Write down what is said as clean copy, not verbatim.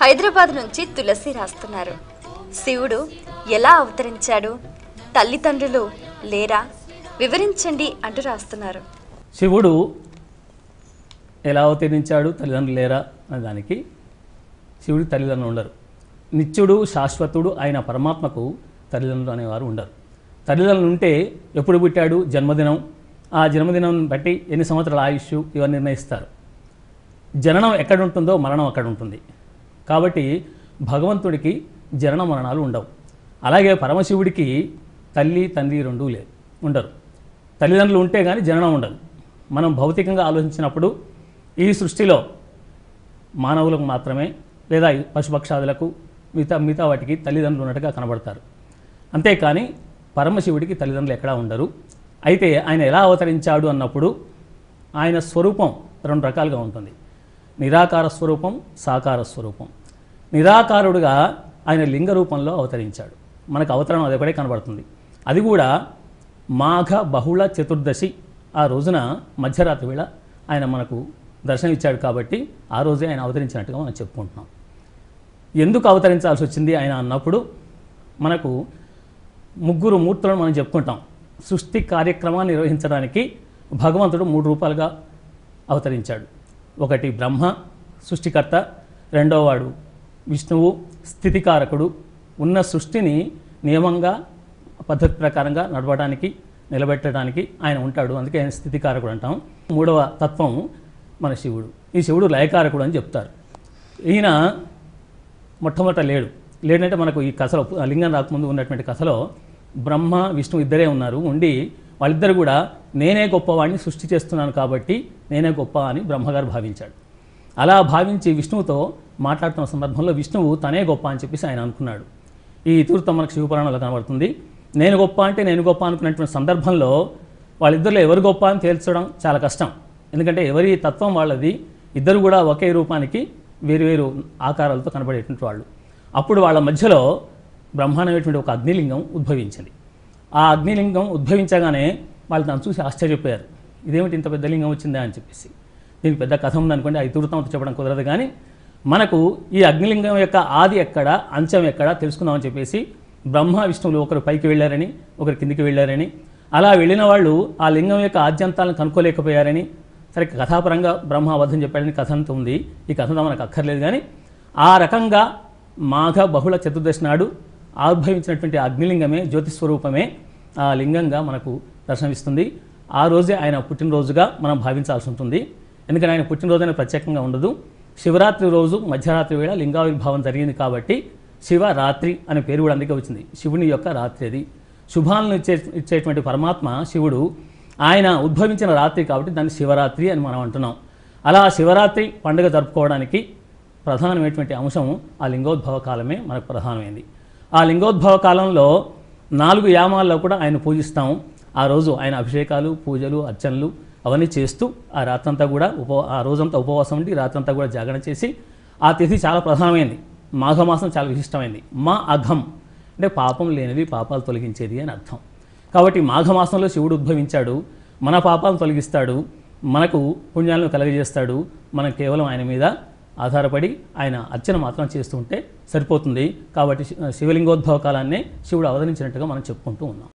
హైదరాబాద్ నుంచి తులసి రాస్తున్నారు. శివుడు ఎలా అవతరించాడు, తల్లిదండ్రులు లేరా, వివరించండి అంటూ రాస్తున్నారు. శివుడు ఎలా అవతరించాడు, తల్లిదండ్రులు లేరా అనే దానికి శివుడికి తల్లిదండ్రులు ఉండరు. నిత్యుడు శాశ్వతుడు అయిన పరమాత్మకు తల్లిదండ్రులు అనేవారు ఉండరు. తల్లిదండ్రులు ఉంటే ఎప్పుడు పుట్టాడు, జన్మదినం, ఆ జన్మదినం బట్టి ఎన్ని సంవత్సరాల ఆయుష్ ఇవన్నీ నిర్ణయిస్తారు. జననం ఎక్కడ ఉంటుందో మరణం అక్కడ ఉంటుంది. కాబట్టి భగవంతుడికి జనన మరణాలు ఉండవు. అలాగే పరమశివుడికి తల్లి తండ్రి రెండూ ఉండరు. తల్లిదండ్రులు ఉంటే కానీ జననం ఉండదు. మనం భౌతికంగా ఆలోచించినప్పుడు ఈ సృష్టిలో మానవులకు మాత్రమే లేదా పశుపక్షాదులకు మిగతా వాటికి తల్లిదండ్రులు ఉన్నట్టుగా కనబడతారు. అంతేకాని పరమశివుడికి తల్లిదండ్రులు ఎక్కడా ఉండరు. అయితే ఆయన ఎలా అవతరించాడు అన్నప్పుడు ఆయన స్వరూపం రెండు రకాలుగా ఉంటుంది. నిరాకార స్వరూపం, సాకార స్వరూపం. నిరాకారుడుగా ఆయన లింగ రూపంలో అవతరించాడు. మనకు అవతరణం అది ఒకటే కనబడుతుంది. అది కూడా మాఘ బహుళ చతుర్దశి ఆ రోజున మధ్యరాత్రి వేళ ఆయన మనకు దర్శనం ఇచ్చాడు. కాబట్టి ఆ రోజే ఆయన అవతరించినట్టుగా మనం చెప్పుకుంటున్నాం. ఎందుకు అవతరించాల్సి వచ్చింది ఆయన అన్నప్పుడు మనకు ముగ్గురు మూర్తులను మనం చెప్పుకుంటాం. సృష్టి కార్యక్రమాన్ని నిర్వహించడానికి భగవంతుడు 3 రూపాలుగా అవతరించాడు. ఒకటి బ్రహ్మ సృష్టికర్త, రెండోవాడు విష్ణువు స్థితికారకుడు. ఉన్న సృష్టిని నియమంగా పద్ధతి ప్రకారంగా నడవడానికి నిలబెట్టడానికి ఆయన ఉంటాడు. అందుకే ఆయన స్థితికారకుడు అంటాం. 3వ తత్వం మన శివుడు. ఈ శివుడు లయకారకుడు అని చెప్తారు. ఈయన మొట్టమొదట లేడంటే మనకు ఈ కథలో లింగం రాకముందు ఉన్నటువంటి కథలో బ్రహ్మ విష్ణు ఇద్దరే ఉన్నారు. ఉండి వాళ్ళిద్దరు కూడా నేనే గొప్పవాడిని సృష్టి చేస్తున్నాను కాబట్టి నేనే గొప్ప అని బ్రహ్మగారు భావించాడు. అలా భావించి విష్ణువుతో మాట్లాడుతున్న సందర్భంలో విష్ణువు తనే గొప్ప అని చెప్పేసి ఆయన అనుకున్నాడు. ఈ ఇతివృత్తం మనకు శివపురాణంలో కనబడుతుంది. నేను గొప్ప అంటే నేను గొప్ప అనుకున్నటువంటి సందర్భంలో వాళ్ళిద్దరిలో ఎవరు గొప్ప అని తేల్చడం చాలా కష్టం. ఎందుకంటే ఎవరి తత్వం వాళ్ళది. ఇద్దరు కూడా ఒకే రూపానికి వేరు ఆకారాలతో కనబడేటువంటి వాళ్ళు. అప్పుడు వాళ్ళ మధ్యలో బ్రహ్మ అనేటువంటి ఒక అగ్నిలింగం ఉద్భవించింది. ఆ అగ్నిలింగం ఉద్భవించగానే వాళ్ళు దాన్ని చూసి ఆశ్చర్యపోయారు. ఇదేమిటి ఇంత పెద్ద లింగం వచ్చిందా అని చెప్పేసి. దీనికి పెద్ద కథ ఉందనుకోండి, అది ఇతివృత్తం చెప్పడం కుదరదు. కానీ మనకు ఈ అగ్నిలింగం యొక్క ఆది ఎక్కడ, అంచం ఎక్కడ తెలుసుకుందామని చెప్పేసి బ్రహ్మ విష్ణువులు ఒకరు పైకి వెళ్ళారని, ఒకరు కిందికి వెళ్ళారని, అలా వెళ్ళిన వాళ్ళు ఆ లింగం యొక్క ఆద్యంతాలను కనుక్కోలేకపోయారని, సరే కథాపరంగా బ్రహ్మ అబద్ధం చెప్పాడని కథ అంతా ఉంది. ఈ కథ మనకు అక్కర్లేదు. కానీ ఆ రకంగా మాఘ బహుళ చతుర్దశి నాడు ఆవిర్భవించినటువంటి అగ్నిలింగమే జ్యోతిస్వరూపమే ఆ లింగంగా మనకు దర్శనమిస్తుంది. ఆ రోజే ఆయన పుట్టినరోజుగా మనం భావించాల్సి ఉంటుంది. ఎందుకంటే ఆయన పుట్టినరోజు అనేది ప్రత్యేకంగా ఉండదు. శివరాత్రి రోజు మధ్యరాత్రి వేళ లింగావిర్భావం జరిగింది కాబట్టి శివరాత్రి అనే పేరు కూడా అందుకే వచ్చింది. శివుని యొక్క రాత్రి అది. శుభాలను ఇచ్చేటువంటి పరమాత్మ శివుడు ఆయన ఉద్భవించిన రాత్రి కాబట్టి దాన్ని శివరాత్రి అని మనం అంటున్నాం. అలా శివరాత్రి పండుగ జరుపుకోవడానికి ప్రధానమైనటువంటి అంశం ఆ లింగోద్భవ కాలమే మనకు ప్రధానమైంది. ఆ లింగోద్భవ కాలంలో 4 యామాల్లో కూడా ఆయన పూజిస్తాము. ఆ రోజు ఆయన అభిషేకాలు, పూజలు, అర్చనలు అవన్నీ చేస్తూ ఆ రాత్రంతా కూడా ఆ రోజంతా ఉపవాసం ఉండి రాత్రంతా కూడా జాగరణ చేసి ఆ తిథి చాలా ప్రధానమైంది. మాఘమాసం చాలా విశిష్టమైంది. మా అఘం అంటే పాపం లేనిది, పాపాలు తొలగించేది అని అర్థం. కాబట్టి మాఘమాసంలో శివుడు ఉద్భవించాడు. మన పాపాలను తొలగిస్తాడు, మనకు పుణ్యాలను కలగజేస్తాడు. మనం కేవలం ఆయన మీద ఆధారపడి ఆయన అర్చన మాత్రం చేస్తూ ఉంటే సరిపోతుంది. కాబట్టి శివలింగోద్భవ కాలాన్నే శివుడు అవతరించినట్టుగా మనం చెప్పుకుంటూ ఉన్నాం.